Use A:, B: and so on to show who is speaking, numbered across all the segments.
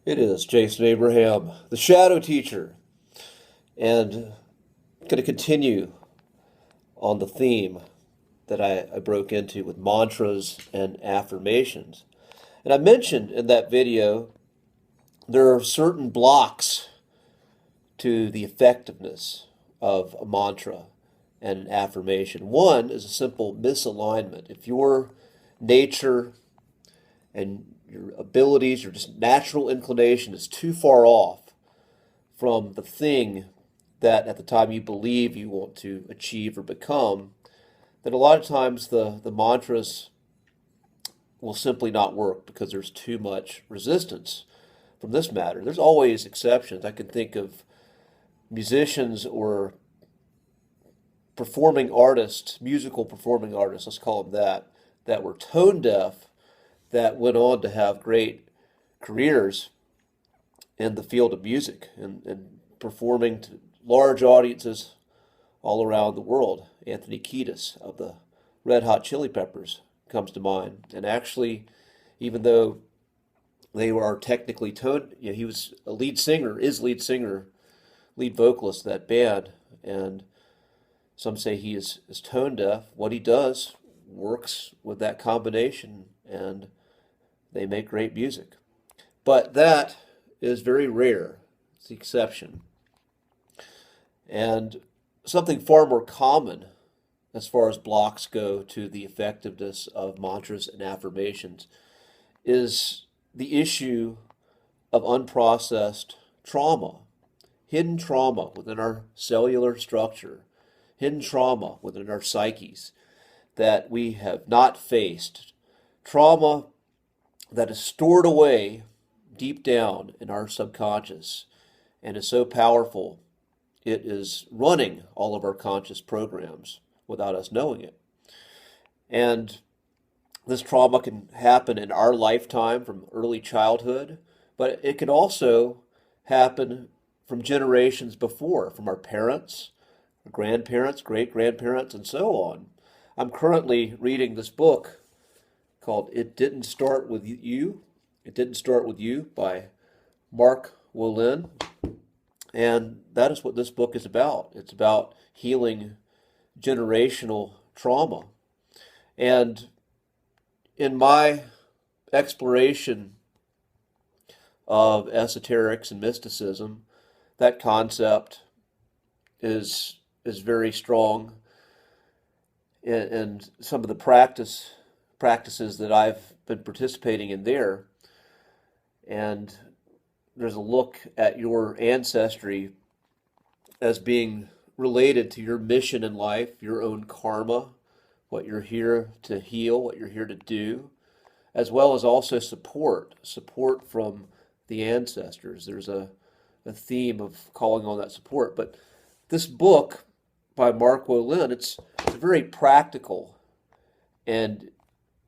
A: It is Jason Abraham, the Shadow Teacher, and I'm going to continue on the theme that I broke into with mantras and affirmations. And I mentioned in that video there are certain blocks to the effectiveness of a mantra and an affirmation. One is a simple misalignment. If your nature and your abilities, your just natural inclination is too far off from the thing that at the time you believe you want to achieve or become, then a lot of times the mantras will simply not work because there's too much resistance from this matter. There's always exceptions. I can think of musicians or performing artists, musical performing artists, let's call them that were tone deaf, that went on to have great careers in the field of music and performing to large audiences all around the world. Anthony Kiedis of the Red Hot Chili Peppers comes to mind. And actually, even though they are technically tone, he was a lead singer, lead vocalist of that band, and some say he is tone deaf. What he does works with that combination, and they make great music. But that is very rare. It's the exception. And something far more common as far as blocks go to the effectiveness of mantras and affirmations is the issue of unprocessed trauma, hidden trauma within our cellular structure, hidden trauma within our psyches that we have not faced, trauma that is stored away deep down in our subconscious and is so powerful it is running all of our conscious programs without us knowing it. And this trauma can happen in our lifetime from early childhood, but it can also happen from generations before, from our parents, our grandparents, great-grandparents, and so on. I'm currently reading this book called It Didn't Start With You. It Didn't Start With You by Mark Wolin. And that is what this book is about. It's about healing generational trauma. And in my exploration of esoterics and mysticism, that concept is very strong. And some of the practices that I've been participating in there. And there's a look at your ancestry as being related to your mission in life, your own karma, what you're here to heal, what you're here to do, as well as also support from the ancestors. There's a theme of calling on that support. But this book by Mark Wolin, it's a very practical and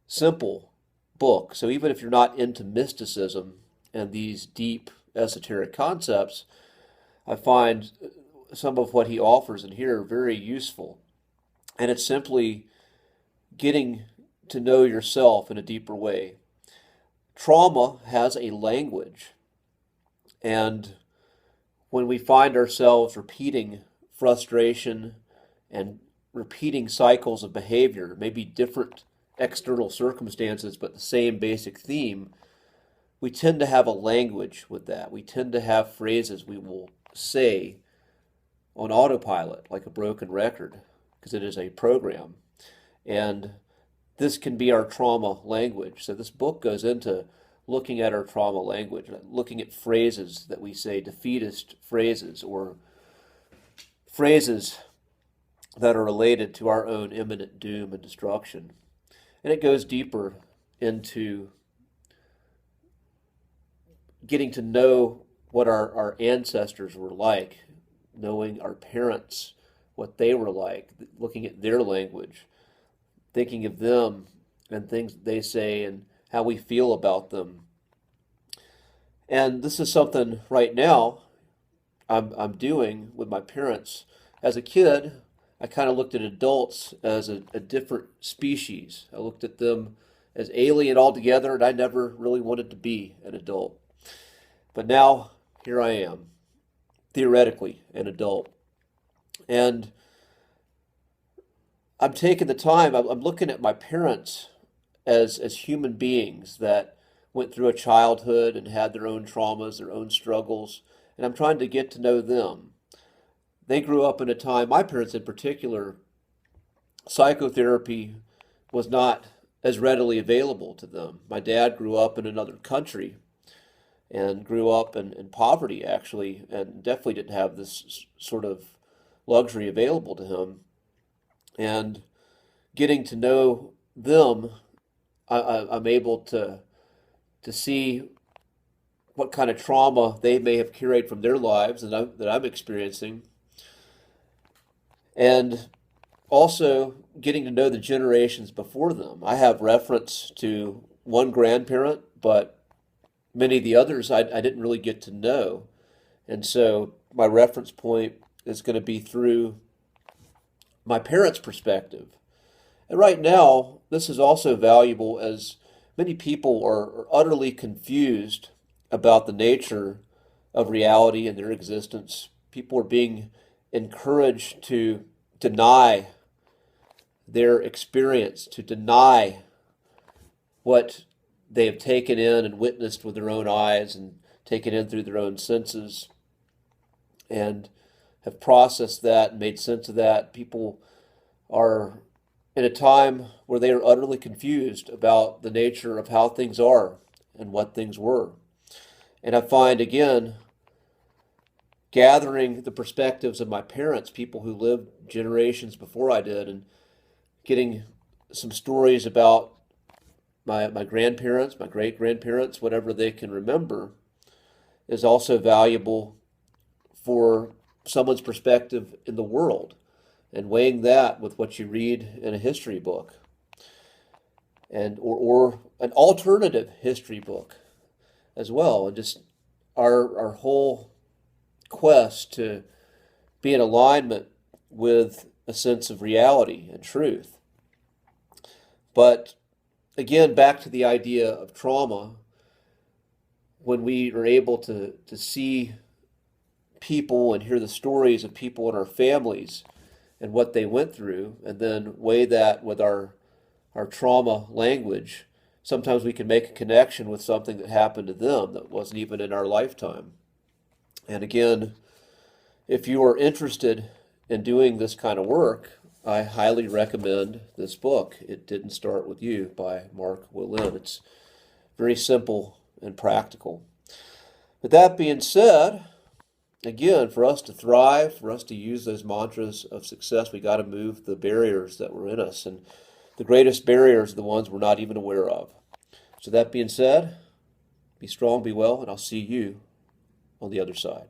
A: simple book. So even if you're not into mysticism and these deep esoteric concepts, I find some of what he offers in here very useful. And it's simply getting to know yourself in a deeper way. Trauma has a language. And when we find ourselves repeating frustration and repeating cycles of behavior, maybe different external circumstances, but the same basic theme, we tend to have a language with that. We tend to have phrases we will say on autopilot, like a broken record, because it is a program. And this can be our trauma language. So this book goes into looking at our trauma language, looking at phrases that we say, defeatist phrases, or phrases that are related to our own imminent doom and destruction. And it goes deeper into getting to know what our ancestors were like, knowing our parents, what they were like, looking at their language, thinking of them and things they say and how we feel about them. And this is something right now I'm doing with my parents. As a kid, I kind of looked at adults as a different species. I looked at them as alien altogether, and I never really wanted to be an adult. But now, here I am, theoretically an adult. And I'm taking the time, I'm looking at my parents as human beings that went through a childhood and had their own traumas, their own struggles, and I'm trying to get to know them. They grew up in a time, my parents in particular, psychotherapy was not as readily available to them. My dad grew up in another country and grew up in poverty, actually, and definitely didn't have this sort of luxury available to him. And getting to know them, I'm able to see what kind of trauma they may have carried from their lives that I'm experiencing, and also getting to know the generations before them. I have reference to one grandparent, but many of the others I didn't really get to know. And so my reference point is going to be through my parents' perspective. And right now, this is also valuable as many people are utterly confused about the nature of reality and their existence. People are being encouraged to deny their experience, to deny what they have taken in and witnessed with their own eyes and taken in through their own senses and have processed that and made sense of that. People are in a time where they are utterly confused about the nature of how things are and what things were. And I find, again, gathering the perspectives of my parents, people who lived generations before I did, and getting some stories about my grandparents, my great-grandparents, whatever they can remember, is also valuable for someone's perspective in the world, and weighing that with what you read in a history book, and or an alternative history book as well, and just our whole quest to be in alignment with a sense of reality and truth. But again, back to the idea of trauma, when we are able to see people and hear the stories of people in our families and what they went through, and then weigh that with our trauma language, sometimes we can make a connection with something that happened to them that wasn't even in our lifetime. And again, if you are interested in doing this kind of work, I highly recommend this book, It Didn't Start With You by Mark Willin. It's very simple and practical. With that being said, again, for us to thrive, for us to use those mantras of success, we got to move the barriers that were in us. And the greatest barriers are the ones we're not even aware of. So that being said, be strong, be well, and I'll see you on the other side.